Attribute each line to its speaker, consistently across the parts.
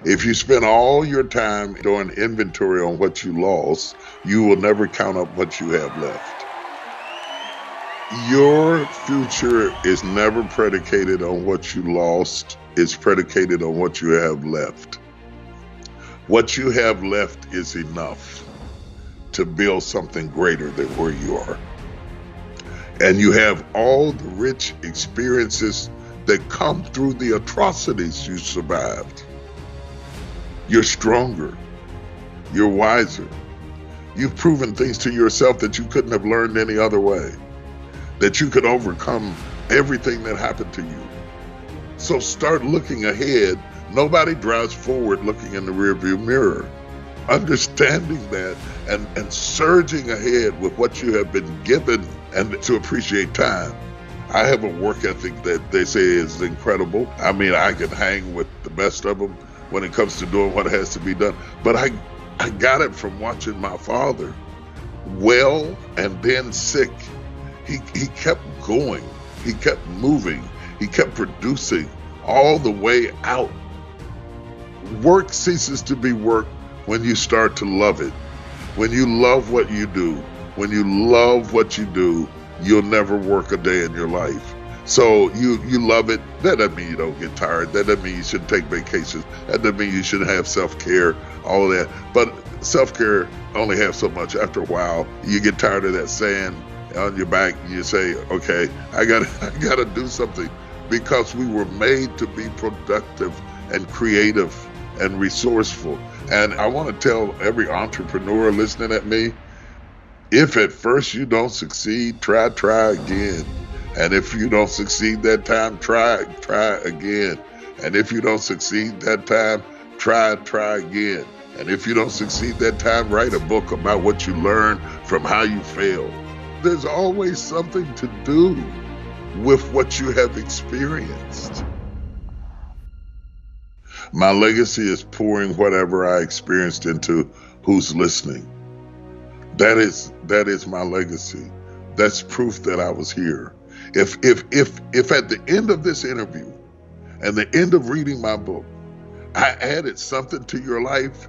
Speaker 1: If you spend all your time doing inventory on what you lost, you will never count up what you have left. Your future is never predicated on what you lost, it's predicated on what you have left. What you have left is enough to build something greater than where you are. And you have all the rich experiences that come through the atrocities you survived. You're stronger. You're wiser. You've proven things to yourself that you couldn't have learned any other way, that you could overcome everything that happened to you. So start looking ahead. Nobody drives forward looking in the rearview mirror. Understanding that and surging ahead with what you have been given and to appreciate time. I have a work ethic that they say is incredible. I mean, I can hang with the best of them when it comes to doing what has to be done. But I got it from watching my father, well and then sick. He kept going. He kept moving. He kept producing all the way out. Work ceases to be work when you start to love it. When you love what you do, when you love what you do, you'll never work a day in your life. So you love it. That doesn't mean you don't get tired. That doesn't mean you shouldn't take vacations. That doesn't mean you shouldn't have self-care, all of that. But self-care only has so much. After a while, you get tired of that sand on your back. You say, okay, I gotta do something, because we were made to be productive and creative and resourceful. And I want to tell every entrepreneur listening at me, if at first you don't succeed, try again. And if you don't succeed that time, try again. And if you don't succeed that time, try again. And if you don't succeed that time, write a book about what you learned from how you failed. There's always something to do with what you have experienced. My legacy is pouring whatever I experienced into who's listening. That is my legacy. That's proof that I was here. If at the end of this interview and the end of reading my book, I added something to your life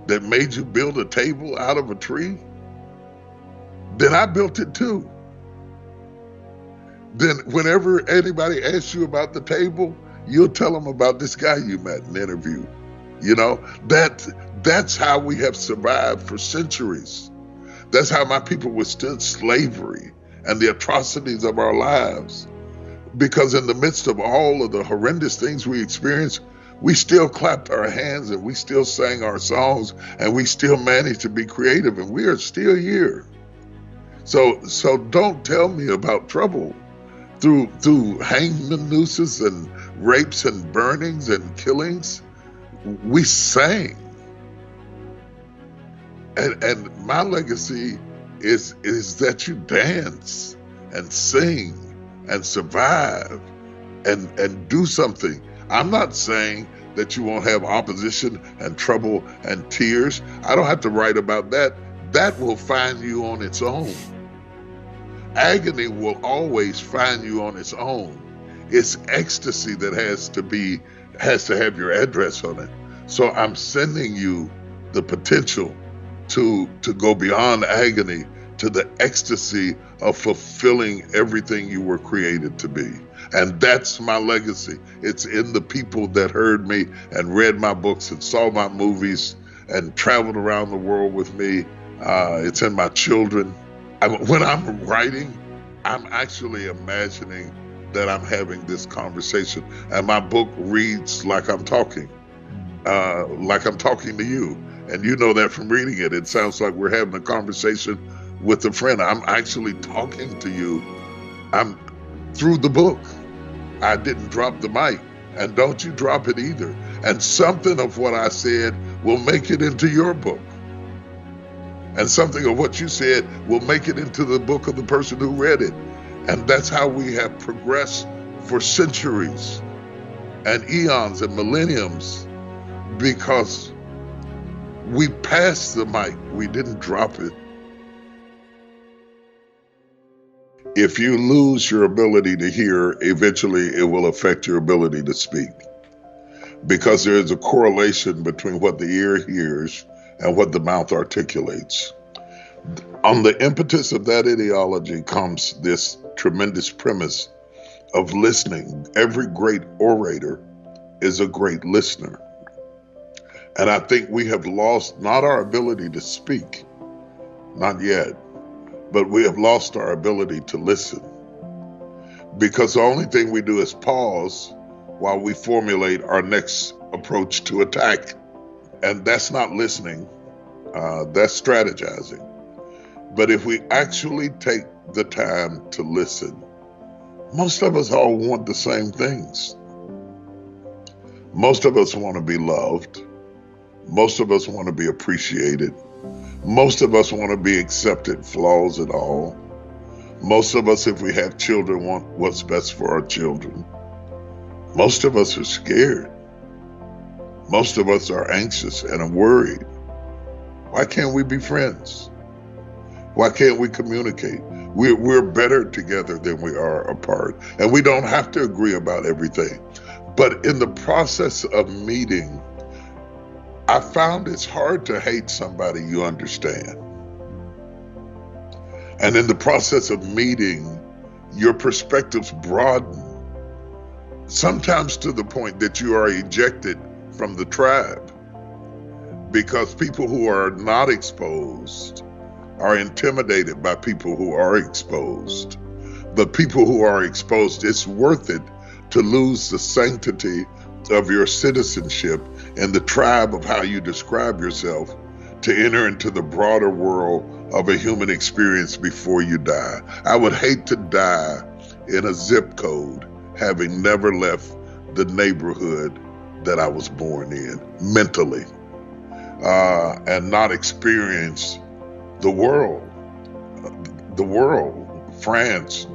Speaker 1: that made you build a table out of a tree, then I built it too. Then whenever anybody asks you about the table, you'll tell them about this guy you met in an interview. You know, that's how we have survived for centuries. That's how my people withstood slavery and the atrocities of our lives. Because in the midst of all of the horrendous things we experienced, we still clapped our hands and we still sang our songs and we still managed to be creative, and we are still here. So don't tell me about trouble through hanging nooses and rapes and burnings and killings. We sang. And my legacy is that you dance and sing and survive and do something. I'm not saying that you won't have opposition and trouble and tears. I don't have to write about that. That will find you on its own. Agony will always find you on its own. It's ecstasy that has to have your address on it. So I'm sending you the potential to go beyond agony to the ecstasy of fulfilling everything you were created to be. And that's my legacy. It's in the people that heard me and read my books and saw my movies and traveled around the world with me. It's in my children. When I'm writing, I'm actually imagining that I'm having this conversation, and my book reads like I'm talking to you. And you know that from reading it. It sounds like we're having a conversation with a friend. I'm actually talking to you. I'm through the book. I didn't drop the mic, and don't you drop it either. And something of what I said will make it into your book. And something of what you said will make it into the book of the person who read it. And that's how we have progressed for centuries and eons and millenniums, because we passed the mic. We didn't drop it. If you lose your ability to hear, eventually it will affect your ability to speak. because there is a correlation between what the ear hears and what the mouth articulates. On the impetus of that ideology comes this tremendous premise of listening. Every great orator is a great listener. And I think we have lost not our ability to speak, not yet, but we have lost our ability to listen. Because the only thing we do is pause while we formulate our next approach to attack. And that's not listening, that's strategizing. But if we actually take the time to listen, most of us all want the same things. Most of us want to be loved. Most of us want to be appreciated. Most of us want to be accepted, flaws and all. Most of us, if we have children, want what's best for our children. Most of us are scared. Most of us are anxious and are worried. Why can't we be friends? Why can't we communicate? We're better together than we are apart. And we don't have to agree about everything. But in the process of meeting, I found it's hard to hate somebody you understand. And in the process of meeting, your perspectives broaden, sometimes to the point that you are ejected from the tribe, because people who are not exposed are intimidated by people who are exposed. But people who are exposed, it's worth it to lose the sanctity of your citizenship and the tribe of how you describe yourself to enter into the broader world of a human experience before you die. I would hate to die in a zip code having never left the neighborhood that I was born in mentally, and not experience the world, France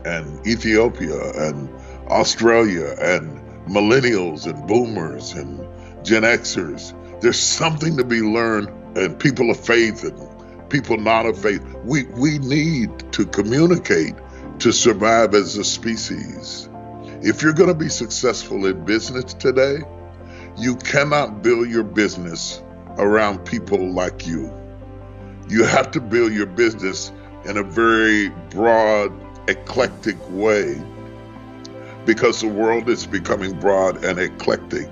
Speaker 1: and Ethiopia and Australia and millennials and boomers and Gen Xers. There's something to be learned, and people of faith and people not of faith. We need to communicate to survive as a species. If you're going to be successful in business today, you cannot build your business around people like you. You have to build your business in a very broad, eclectic way, because the world is becoming broad and eclectic.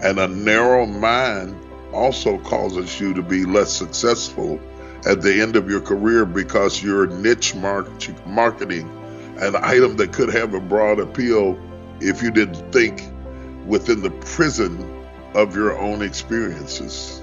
Speaker 1: And a narrow mind also causes you to be less successful at the end of your career, because you're niche marketing an item that could have a broad appeal if you didn't think within the prison of your own experiences.